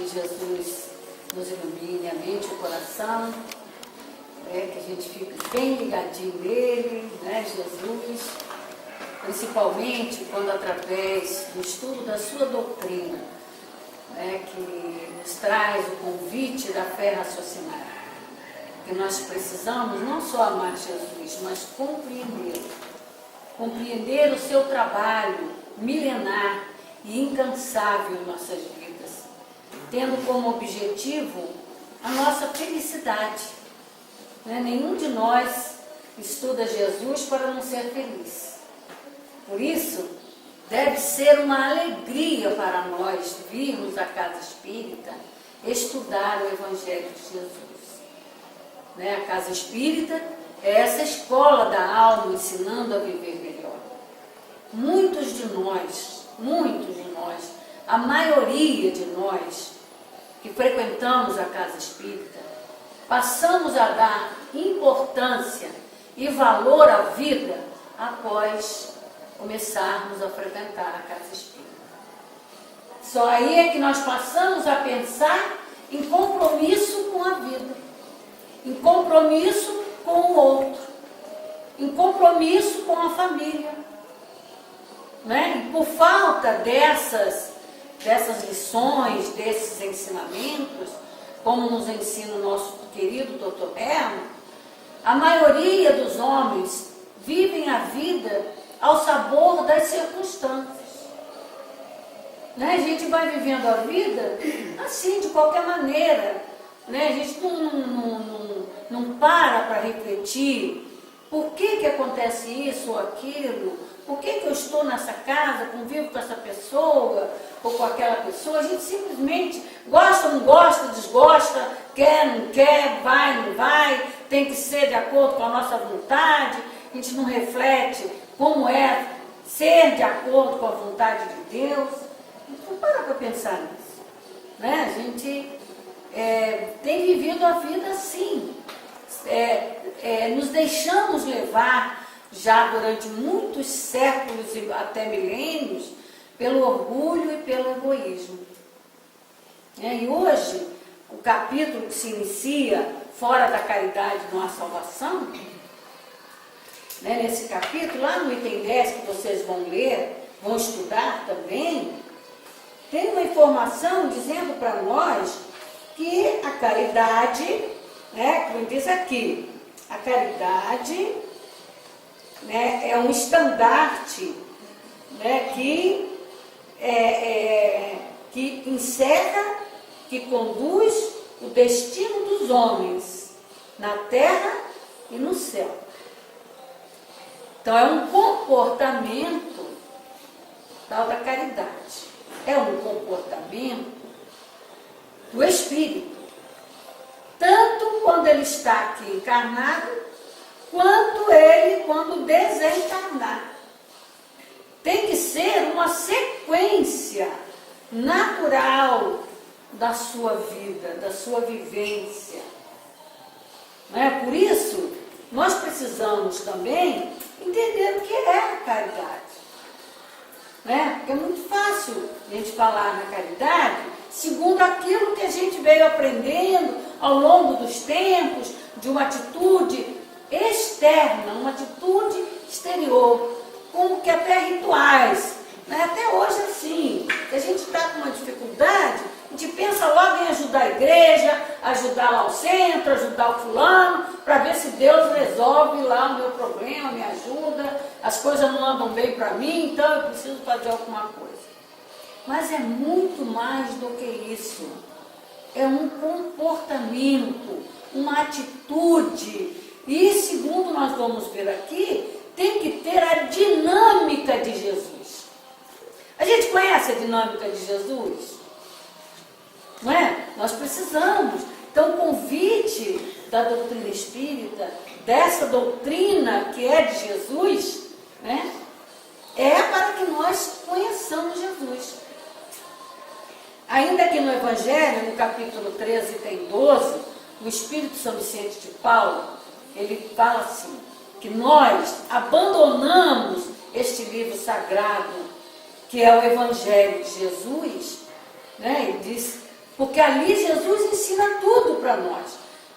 que Jesus nos ilumine a mente e o coração, que a gente fique bem ligadinho nele, né, Jesus, principalmente quando através do estudo da sua doutrina, que nos traz o convite da fé raciocinada, que nós precisamos não só amar Jesus, mas compreender o seu trabalho milenar e incansável em nossas vidas, tendo como objetivo a nossa felicidade. Nenhum de nós estuda Jesus para não ser feliz. Por isso, deve ser uma alegria para nós virmos à casa espírita estudar o Evangelho de Jesus. A casa espírita é essa escola da alma ensinando a viver melhor. Muitos de nós, a maioria de nós que frequentamos a casa espírita, passamos a dar importância e valor à vida após começarmos a frequentar a casa espírita. Só aí é que nós passamos a pensar em compromisso com a vida, em compromisso com o outro, em compromisso com a família. E por falta dessas lições, desses ensinamentos, como nos ensina o nosso querido Dr. Berno, a maioria dos homens vivem a vida ao sabor das circunstâncias. A gente vai vivendo a vida assim, de qualquer maneira. A gente não para refletir por que acontece isso ou aquilo, por que eu estou nessa casa, convivo com essa pessoa ou com aquela pessoa. A gente simplesmente gosta, não gosta, desgosta, quer, não quer, vai, não vai, tem que ser de acordo com a nossa vontade. A gente não reflete como é ser de acordo com a vontade de Deus. Não para pensar nisso. A gente tem vivido a vida assim. Nos deixamos levar já durante muitos séculos e até milênios pelo orgulho e pelo egoísmo. E hoje, o capítulo que se inicia fora da caridade não há salvação, nesse capítulo, lá no item 10 que vocês vão ler, vão estudar também, tem uma informação dizendo para nós que a caridade, como diz aqui, a caridade é um estandarte que encerra, que conduz o destino dos homens na terra e no céu. Então é um comportamento tal da caridade. É um comportamento do espírito, tanto quando ele está aqui encarnado, quanto ele quando desencarnar. Tem que ser uma sequência natural da sua vida, da sua vivência. Por isso, nós precisamos também entender o que é a caridade. Porque é muito fácil a gente falar na caridade segundo aquilo que a gente veio aprendendo ao longo dos tempos, de uma atitude externa, uma atitude exterior, como que até rituais. Até hoje assim, se a gente está com uma dificuldade, a gente pensa logo em ajudar a igreja, ajudar lá o centro, ajudar o fulano, para ver se Deus resolve lá o meu problema, me ajuda, as coisas não andam bem para mim, então eu preciso fazer alguma coisa. Mas é muito mais do que isso. É um comportamento, uma atitude. E segundo nós vamos ver aqui, tem que ter a dinâmica de Jesus. A gente conhece a dinâmica de Jesus? Não é? Nós precisamos. Então, o convite da doutrina espírita, dessa doutrina que é de Jesus, é para que nós conheçamos Jesus. Ainda que no Evangelho, no capítulo 13, item 12, o Espírito São Vicente de Paulo, ele fala assim, que nós abandonamos este livro sagrado, que é o Evangelho de Jesus, Ele diz Porque ali Jesus ensina tudo para nós.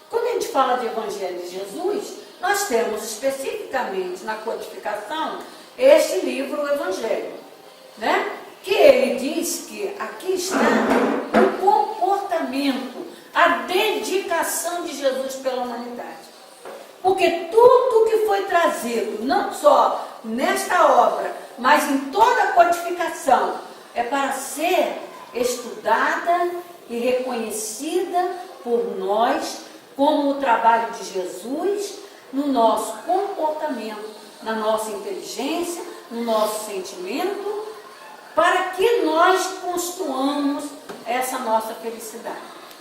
Quando a gente fala de Evangelho de Jesus, nós temos especificamente na codificação este livro, o Evangelho, né? Que ele diz que aqui está o comportamento, a dedicação de Jesus pela humanidade. Porque tudo que foi trazido, não só nesta obra, mas em toda a codificação, é para ser estudada e reconhecida por nós como o trabalho de Jesus no nosso comportamento, na nossa inteligência, no nosso sentimento, para que nós construamos essa nossa felicidade.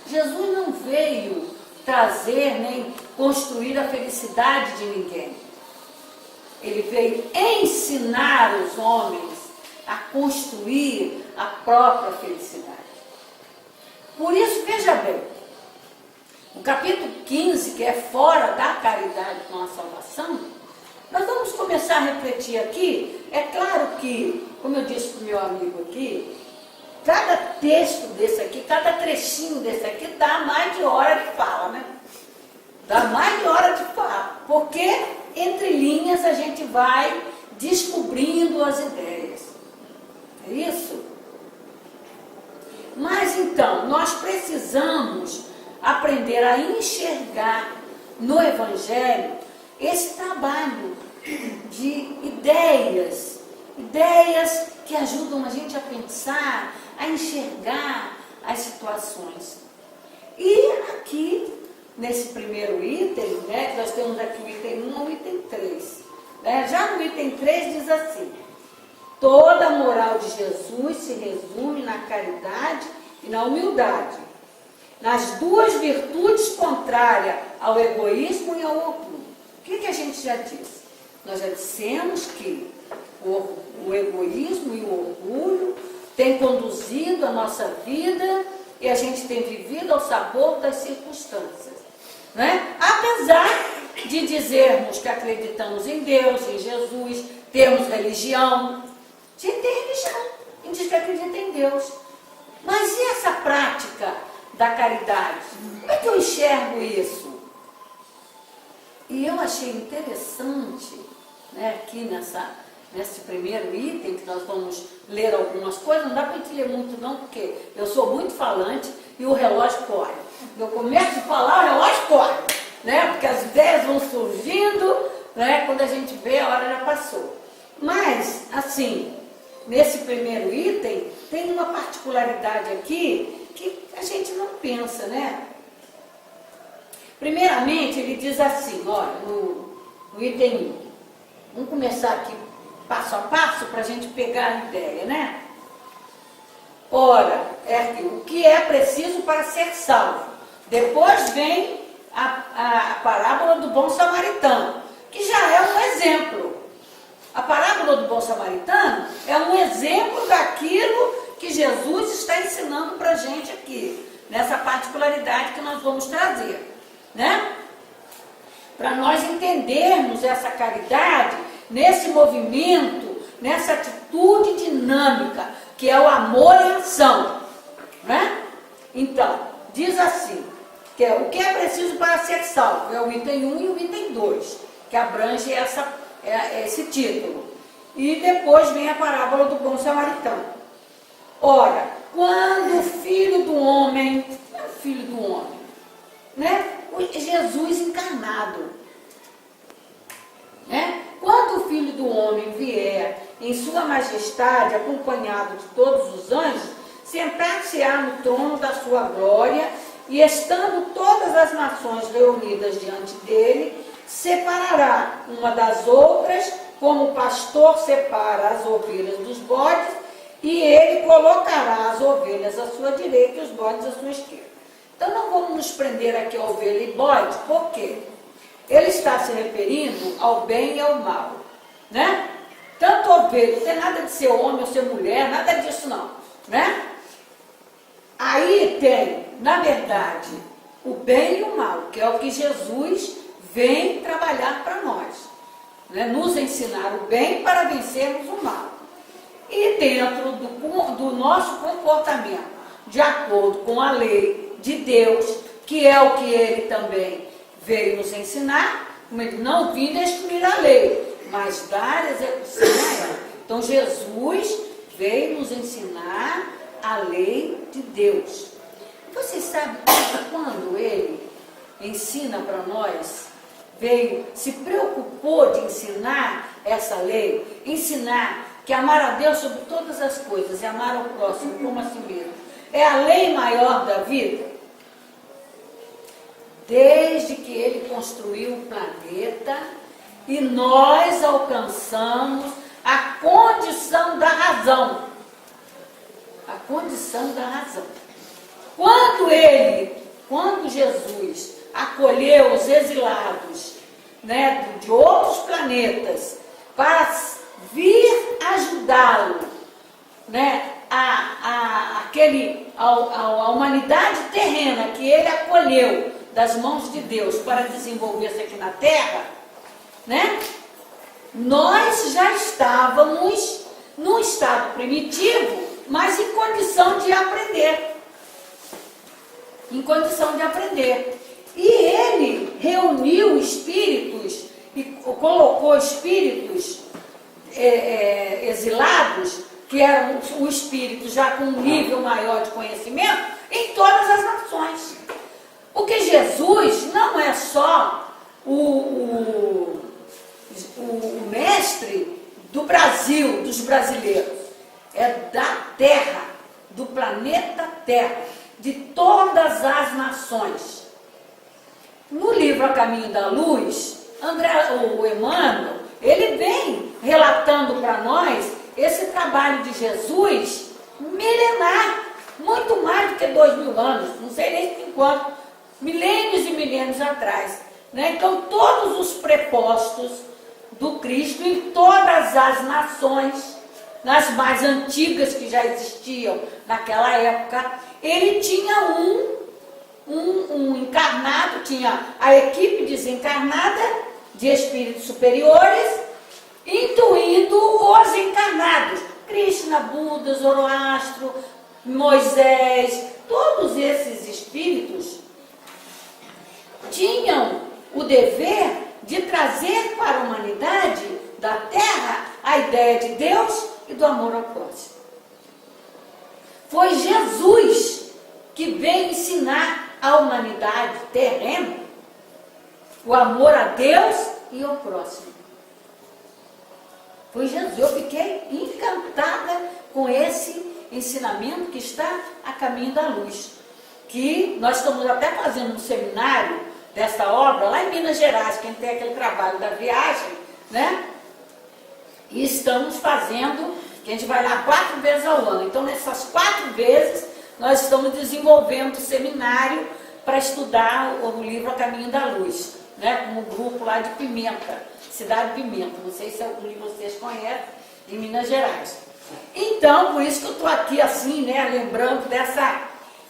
Jesus não veio trazer nem construir a felicidade de ninguém. Ele veio ensinar os homens a construir a própria felicidade. Por isso, veja bem, o capítulo 15, que é fora da caridade com a salvação, nós vamos começar a refletir aqui. É claro que, como eu disse para o meu amigo aqui, cada texto desse aqui, cada trechinho desse aqui dá mais de hora de fala, né? Dá mais de hora de fala, porque entre linhas a gente vai descobrindo as ideias. É isso? Mas então, nós precisamos aprender a enxergar no Evangelho esse trabalho de ideias que ajudam a gente a pensar, a enxergar as situações. E aqui, nesse primeiro item, né, nós temos aqui o item 1 ao item 3. Né? Já no item 3 diz assim: toda a moral de Jesus se resume na caridade e na humildade, nas duas virtudes contrárias ao egoísmo e ao orgulho. O que a gente já disse? Nós já dissemos que o egoísmo e o orgulho têm conduzido a nossa vida e a gente tem vivido ao sabor das circunstâncias. Né? Apesar de dizermos que acreditamos em Deus, em Jesus, temos religião, a gente tem religião, a gente diz que acredita em Deus. Mas e essa prática da caridade? Como é que eu enxergo isso? E eu achei interessante, né, aqui nesse primeiro item, que nós vamos ler algumas coisas, não dá para a gente ler muito não, porque eu sou muito falante e o relógio corre. Eu começo a falar, o relógio corre, né, porque as ideias vão surgindo, né, quando a gente vê, a hora já passou. Mas, assim, nesse primeiro item, tem uma particularidade aqui que a gente não pensa, né? Primeiramente, ele diz assim, olha, no item 1. Vamos começar aqui passo a passo para a gente pegar a ideia, né? Ora, o que é preciso para ser salvo? Depois vem a parábola do bom samaritano, que já é um exemplo. A parábola do bom samaritano é um exemplo daquilo que Jesus está ensinando para a gente aqui, nessa particularidade que nós vamos trazer, né? Para nós entendermos essa caridade nesse movimento, nessa atitude dinâmica, que é o amor em ação, né? Então, diz assim, que o que é preciso para ser salvo? É o item 1 e o item 2, que abrange esse título. E depois vem a parábola do bom samaritano. Ora, quando o Filho do Homem, é o Filho do Homem, né? Jesus encarnado, né? Quando o Filho do Homem vier em sua majestade, acompanhado de todos os anjos, sentar-se-á no trono da sua glória, e estando todas as nações reunidas diante dele, separará uma das outras, como o pastor separa as ovelhas dos bodes, e ele colocará as ovelhas à sua direita e os bodes à sua esquerda. Então não vamos nos prender aqui a ovelha e bode, por quê? Ele está se referindo ao bem e ao mal, né? Tanto ovelha, não tem nada de ser homem ou ser mulher, nada disso não, né? Aí tem, na verdade, o bem e o mal, que é o que Jesus vem trabalhar para nós, né? Nos ensinar o bem para vencermos o mal. E dentro do nosso comportamento, de acordo com a lei de Deus, que é o que ele também veio nos ensinar. Como ele não vim destruir a lei, mas dar execução a ela. Então Jesus veio nos ensinar a lei de Deus. Vocês sabem que quando ele ensina para nós, se preocupou de ensinar essa lei, ensinar que amar a Deus sobre todas as coisas e amar ao próximo como a si mesmo é a lei maior da vida. Desde que ele construiu o planeta e nós alcançamos a condição da razão. A condição da razão. Quando Jesus acolheu os exilados, né, de outros planetas para vir ajudá-lo, né, a humanidade terrena que ele acolheu das mãos de Deus para desenvolver-se aqui na Terra, né, nós já estávamos num estado primitivo, mas em condição de aprender. Em condição de aprender. E ele reuniu espíritos e colocou espíritos exilados, que eram o espírito já com um nível maior de conhecimento, em todas as nações. Porque Jesus não é só o mestre do Brasil, dos brasileiros, é da Terra, do planeta Terra, de todas as nações. No livro A Caminho da Luz, o Emmanuel, ele vem relatando para nós esse trabalho de Jesus milenar, muito mais do que 2000 anos, não sei nem quanto, milênios e milênios atrás, né? Então, todos os prepostos do Cristo em todas as nações, nas mais antigas que já existiam naquela época, ele tinha um encarnado, tinha a equipe desencarnada de espíritos superiores, intuindo os encarnados, Krishna, Buda, Zoroastro, Moisés, todos esses espíritos tinham o dever de trazer para a humanidade da Terra a ideia de Deus e do amor ao próximo. Foi Jesus que veio ensinar à humanidade terrena o amor a Deus e ao próximo. Foi Jesus. Eu fiquei encantada com esse ensinamento que está a caminho da luz. Que nós estamos até fazendo um seminário dessa obra lá em Minas Gerais, quem tem aquele trabalho da viagem, né? E estamos fazendo, que a gente vai lá 4 vezes ao ano. Então, nessas 4 vezes, nós estamos desenvolvendo um seminário para estudar o livro A Caminho da Luz, né? Com um grupo lá de Pimenta, Cidade Pimenta. Não sei se algum de vocês conhece, em Minas Gerais. Então, por isso que eu estou aqui assim, né? Lembrando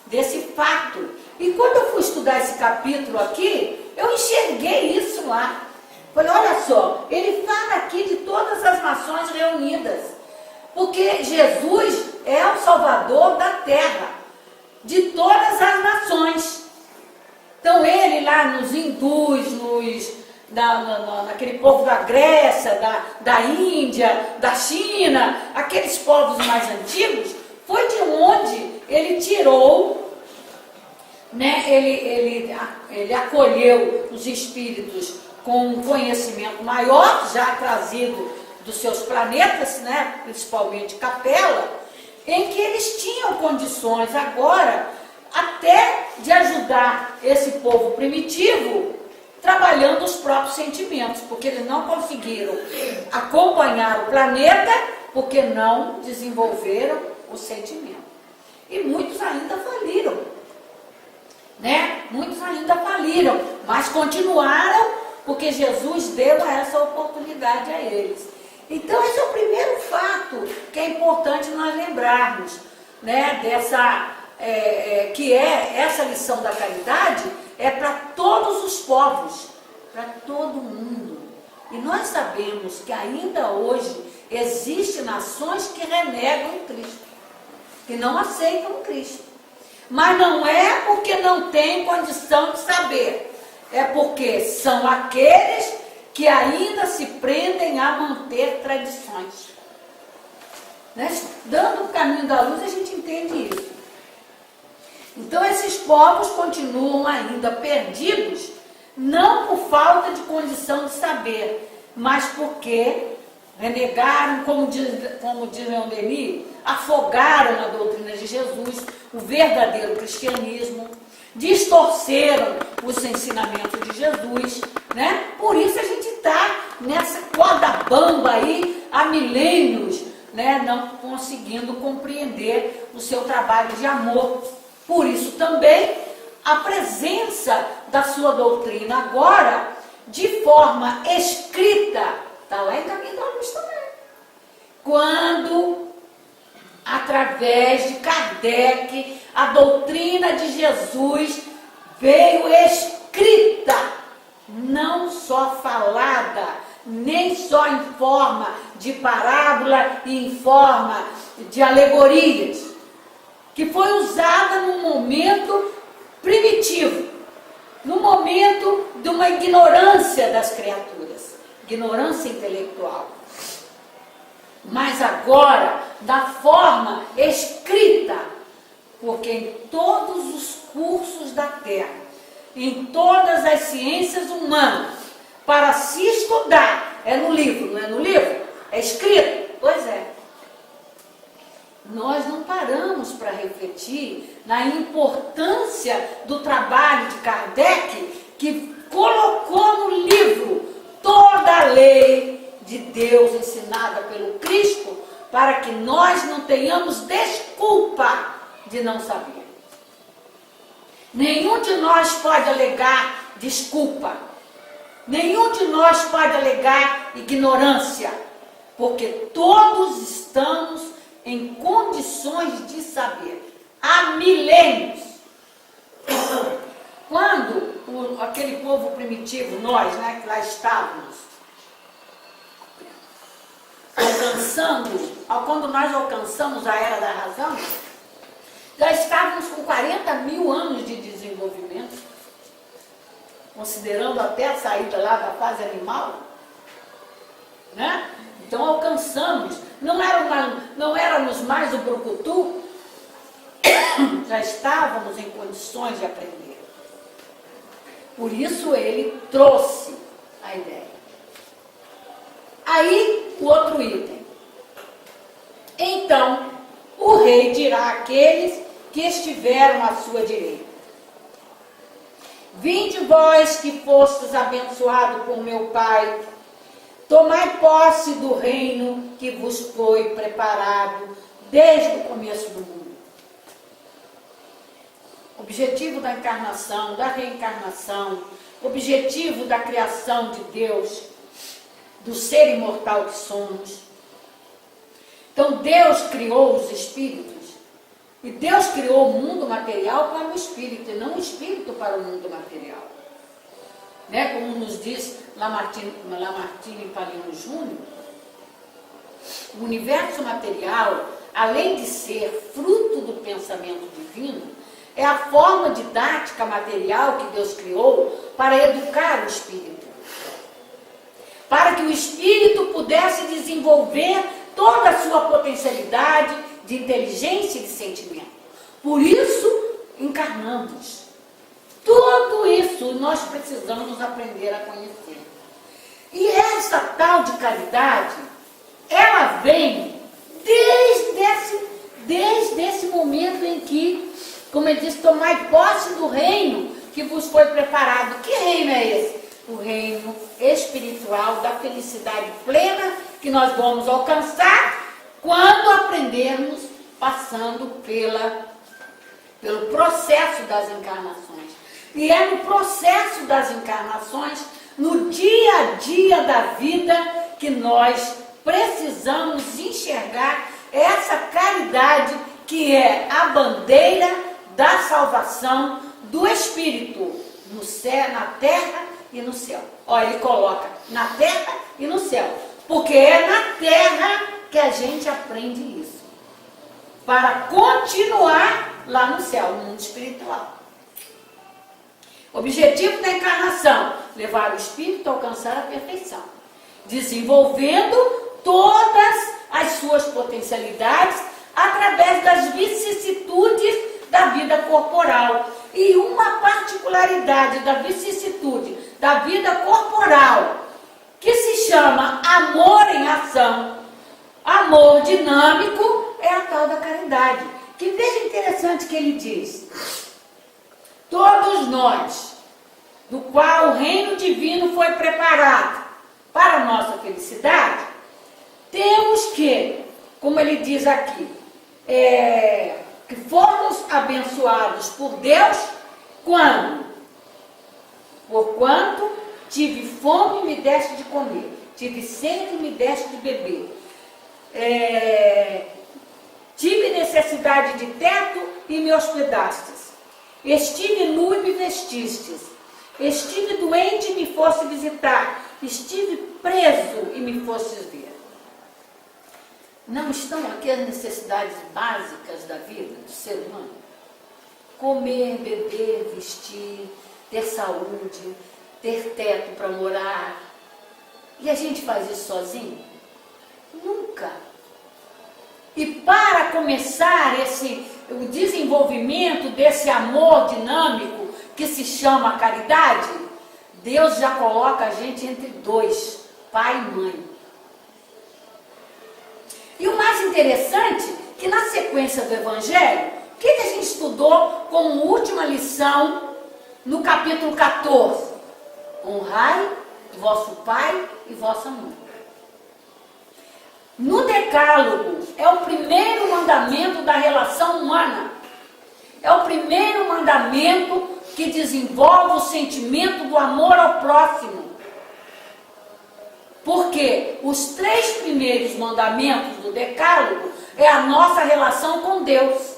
desse fato. E quando eu fui estudar esse capítulo aqui, eu enxerguei isso lá. Falei, olha só, ele fala aqui de todas as nações reunidas. Porque Jesus é o Salvador da Terra, de todas as nações. Então ele lá nos hindus, naquele povo da Grécia, da Índia, da China, aqueles povos mais antigos, foi de onde ele tirou, né, ele acolheu os espíritos com um conhecimento maior, já trazido dos seus planetas, né, principalmente Capela, em que eles tinham condições agora até de ajudar esse povo primitivo trabalhando os próprios sentimentos, porque eles não conseguiram acompanhar o planeta porque não desenvolveram o sentimento. E muitos ainda faliram, né? Muitos ainda faliram, mas continuaram porque Jesus deu essa oportunidade a eles. Então, esse é o primeiro fato que é importante nós lembrarmos, né? Que é essa lição da caridade, é para todos os povos, para todo mundo. E nós sabemos que ainda hoje existem nações que renegam Cristo, que não aceitam Cristo. Mas não é porque não tem condição de saber. É porque são aqueles que ainda se prendem a manter tradições. Né? Dando o caminho da luz, a gente entende isso. Então, esses povos continuam ainda perdidos, não por falta de condição de saber, mas porque renegaram, como diz Leon Denis, afogaram a doutrina de Jesus, o verdadeiro cristianismo, distorceram os ensinamentos de Jesus, né? Por isso a gente está nessa corda bamba aí há milênios, né? Não conseguindo compreender o seu trabalho de amor. Por isso também a presença da sua doutrina agora, de forma escrita, está lá em Caminho da Luz também. Quando, através de Kardec, a doutrina de Jesus veio escrita, não só falada, nem só em forma de parábola e em forma de alegorias, que foi usada num momento primitivo, no momento de uma ignorância das criaturas, ignorância intelectual. Mas agora, da forma escrita, porque em todos os cursos da Terra, em todas as ciências humanas, para se estudar, é no livro, não é no livro? É escrito? Pois é. Nós não paramos para refletir na importância do trabalho de Kardec, que colocou no livro toda a lei de Deus ensinada pelo Cristo, para que nós não tenhamos desculpa de não saber. Nenhum de nós pode alegar desculpa. Nenhum de nós pode alegar ignorância, porque todos estamos em condições de saber, há milênios. Quando aquele povo primitivo, nós, né, que lá estávamos, quando nós alcançamos a Era da Razão, já estávamos com 40 mil anos de desenvolvimento, considerando até a saída lá da fase animal, né? Então alcançamos, não éramos mais o brucutu, já estávamos em condições de aprender. Por isso ele trouxe a ideia. Aí o outro item. Então o rei dirá àqueles que estiveram à sua direita: vinde vós que fostes abençoados por meu Pai, tomai posse do reino que vos foi preparado desde o começo do mundo. Objetivo da encarnação, da reencarnação, objetivo da criação de Deus, do ser imortal que somos. Então Deus criou os espíritos, e Deus criou o mundo material para o espírito, e não o espírito para o mundo material. Né? Como nos diz Lamartine Palino Júnior, o universo material, além de ser fruto do pensamento divino, é a forma didática material que Deus criou para educar o espírito, para que o espírito pudesse desenvolver toda a sua potencialidade de inteligência e de sentimento. Por isso, encarnamos. Tudo isso nós precisamos aprender a conhecer. E essa tal de caridade, ela vem desde esse momento em que, como ele disse, tomai posse do reino que vos foi preparado. Que reino é esse? O reino espiritual da felicidade plena que nós vamos alcançar quando aprendermos passando pelo processo das encarnações. E é no processo das encarnações, no dia a dia da vida, que nós precisamos enxergar essa caridade que é a bandeira da salvação do Espírito no céu, na terra e no céu. Olha, ele coloca na terra e no céu, porque é na terra que a gente aprende isso, para continuar lá no céu, no mundo espiritual. Objetivo da encarnação: levar o espírito a alcançar a perfeição, desenvolvendo todas as suas potencialidades através das vicissitudes da vida corporal. E uma particularidade da vicissitude da vida corporal, que se chama amor em ação, amor dinâmico, é a tal da caridade. Que veja interessante que ele diz: todos nós, do qual o reino divino foi preparado para a nossa felicidade, temos que, como ele diz aqui, que fomos abençoados por Deus quando? Porquanto tive fome e me deste de comer, tive sede e me deste de beber, tive necessidade de teto e me hospedastes, estive nu e me vestistes, estive doente e me foste visitar, estive preso e me fostes ver. Não estão aqui as necessidades básicas da vida do ser humano? Comer, beber, vestir, ter saúde, ter teto para morar. E a gente faz isso sozinho? Nunca. E para começar o desenvolvimento desse amor dinâmico que se chama caridade, Deus já coloca a gente entre dois, pai e mãe. E o mais interessante, que na sequência do Evangelho, o que a gente estudou como última lição no capítulo 14? Honrai vosso pai e vossa mãe. No Decálogo, é o primeiro mandamento da relação humana. É o primeiro mandamento que desenvolve o sentimento do amor ao próximo. Porque os 3 primeiros mandamentos do Decálogo é a nossa relação com Deus.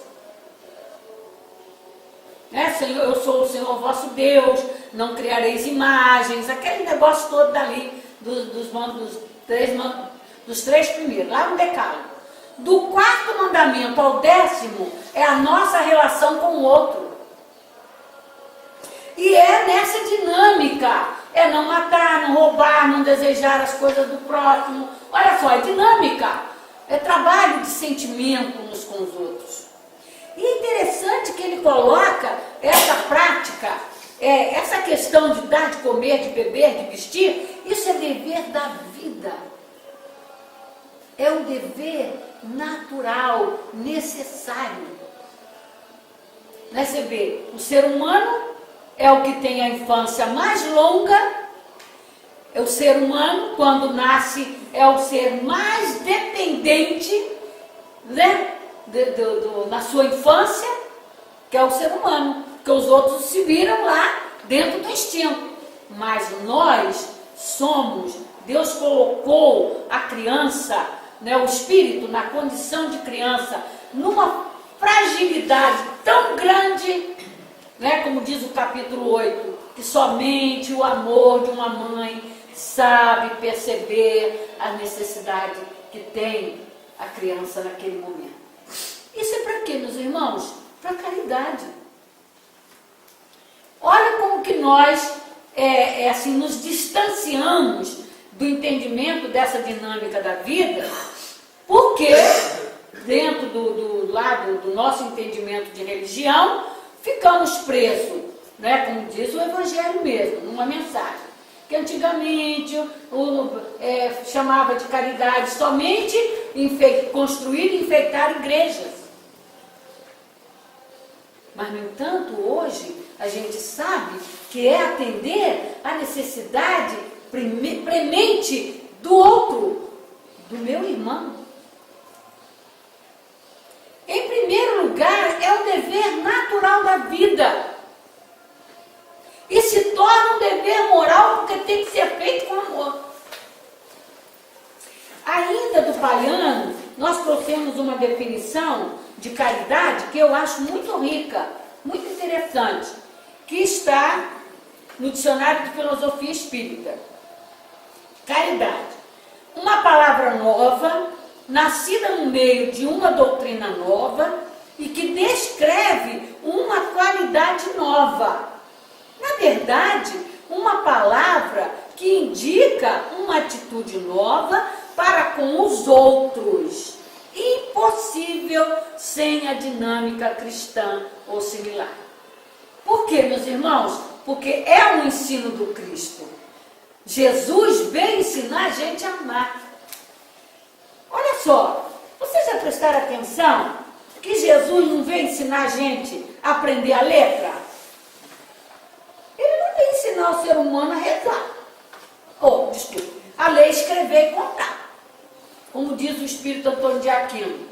Senhor, eu sou o Senhor vosso Deus, não criareis imagens, aquele negócio todo dali, dos 3 primeiros, lá no Decálogo. Do 4º mandamento ao 10º é a nossa relação com o outro. E é nessa dinâmica. É não matar, não roubar, não desejar as coisas do próximo. Olha só, é dinâmica. É trabalho de sentimento uns com os outros. E é interessante que ele coloca essa prática, essa questão de dar, de comer, de beber, de vestir, isso é dever da vida. É um dever natural, necessário. Você vê, o ser humano é o que tem a infância mais longa, é o ser humano, quando nasce, é o ser mais dependente, né, na sua infância, que é o ser humano, porque os outros se viram lá dentro do instinto. Mas nós somos, Deus colocou a criança, né, o espírito, na condição de criança, numa fragilidade tão grande, né, como diz o capítulo 8, que somente o amor de uma mãe sabe perceber a necessidade que tem a criança naquele momento. Isso é para quê, meus irmãos? Para caridade. Olha como que nós assim, nos distanciamos do entendimento dessa dinâmica da vida, porque dentro do lado do nosso entendimento de religião, ficamos presos, né, como diz o Evangelho mesmo, numa mensagem, que antigamente chamava de caridade somente construir e enfeitar igrejas. Mas, no entanto, hoje, a gente sabe que é atender a necessidade premente do outro, do meu irmão. Em primeiro lugar, é o dever natural da vida. E se torna um dever moral porque tem que ser feito com amor. Ainda do Paliano, nós trouxemos uma definição de caridade que eu acho muito rica, muito interessante, que está no Dicionário de Filosofia Espírita. Caridade: uma palavra nova, nascida no meio de uma doutrina nova, e que descreve uma qualidade nova. Na verdade, uma palavra que indica uma atitude nova para com os outros, impossível sem a dinâmica cristã ou similar. Por quê, meus irmãos? Porque é um ensino do Cristo. Jesus veio ensinar a gente a amar. Olha só, vocês já prestaram atenção que Jesus não veio ensinar a gente a aprender a letra? Ele não veio ensinar o ser humano a rezar. A ler, escrever e contar. Como diz o Espírito Antônio de Aquino,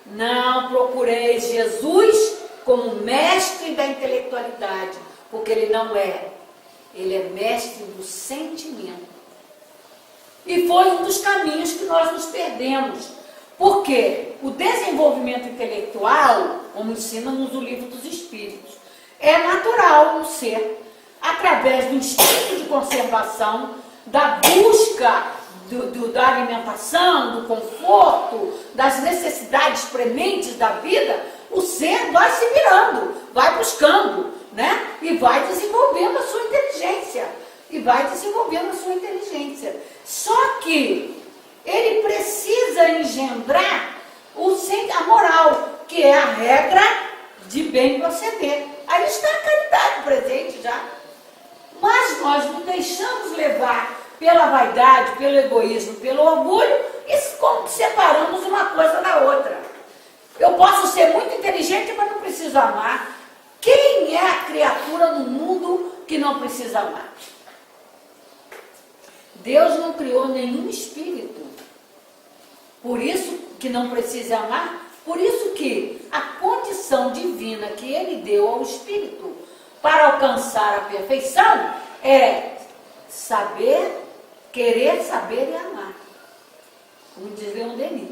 não procureis Jesus como mestre da intelectualidade, porque ele não é. Ele é mestre do sentimento. E foi um dos caminhos que nós nos perdemos. Porque o desenvolvimento intelectual, como ensina-nos o Livro dos Espíritos, é natural no ser, através do instinto de conservação, da busca da alimentação, do conforto, das necessidades prementes da vida, o ser vai se virando, vai buscando, né? E vai desenvolvendo a sua inteligência. Só que ele precisa engendrar a moral, que é a regra de bem proceder. Aí está a caridade presente já. Mas nós nos deixamos levar pela vaidade, pelo egoísmo, pelo orgulho, e separamos uma coisa da outra. Eu posso ser muito inteligente, mas não preciso amar. Quem é a criatura no mundo que não precisa amar? Deus não criou nenhum espírito. Por isso que não precisa amar. Por isso que a condição divina que ele deu ao espírito para alcançar a perfeição é saber, querer, saber e amar. Como diz Leon Denis,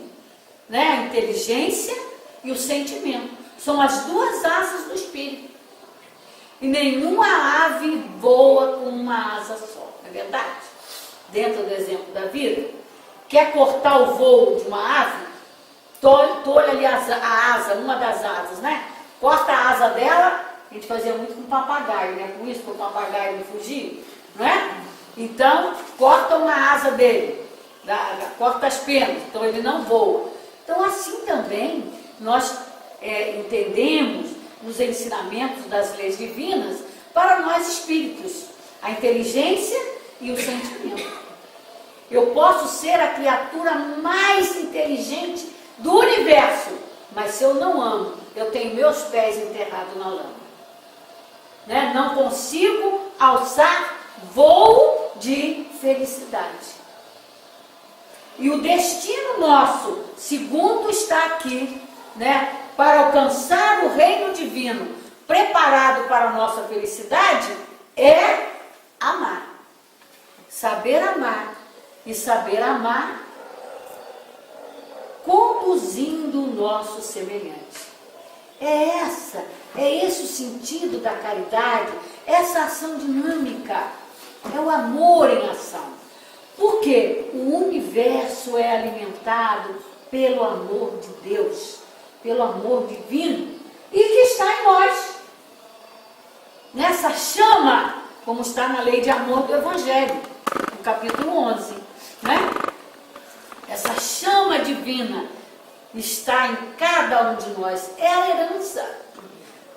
né? A inteligência e o sentimento são as duas asas do espírito. E nenhuma ave voa com uma asa só, não é verdade? Dentro do exemplo da vida, quer cortar o voo de uma ave, tolhe ali a asa, uma das asas, né? Corta a asa dela. A gente fazia muito com papagaio, né? Com isso, para o papagaio não fugir, não é? Então, corta uma asa dele, corta as penas, então ele não voa. Então, assim também, nós entendemos nos ensinamentos das leis divinas para nós espíritos, a inteligência e o sentimento. Eu posso ser a criatura mais inteligente do universo, mas se eu não amo, eu tenho meus pés enterrados na lama. Né? Não consigo alçar voo de felicidade. E o destino nosso, segundo está aqui, né, para alcançar o reino divino, preparado para a nossa felicidade, é amar. Saber amar. E saber amar conduzindo o nosso semelhante. É esse o sentido da caridade, essa ação dinâmica, é o amor em ação. Porque o universo é alimentado pelo amor de Deus, pelo amor divino, e que está em nós. Nessa chama, como está na lei de amor do Evangelho, no capítulo 11, né? Essa chama divina está em cada um de nós, é a herança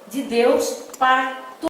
de Deus para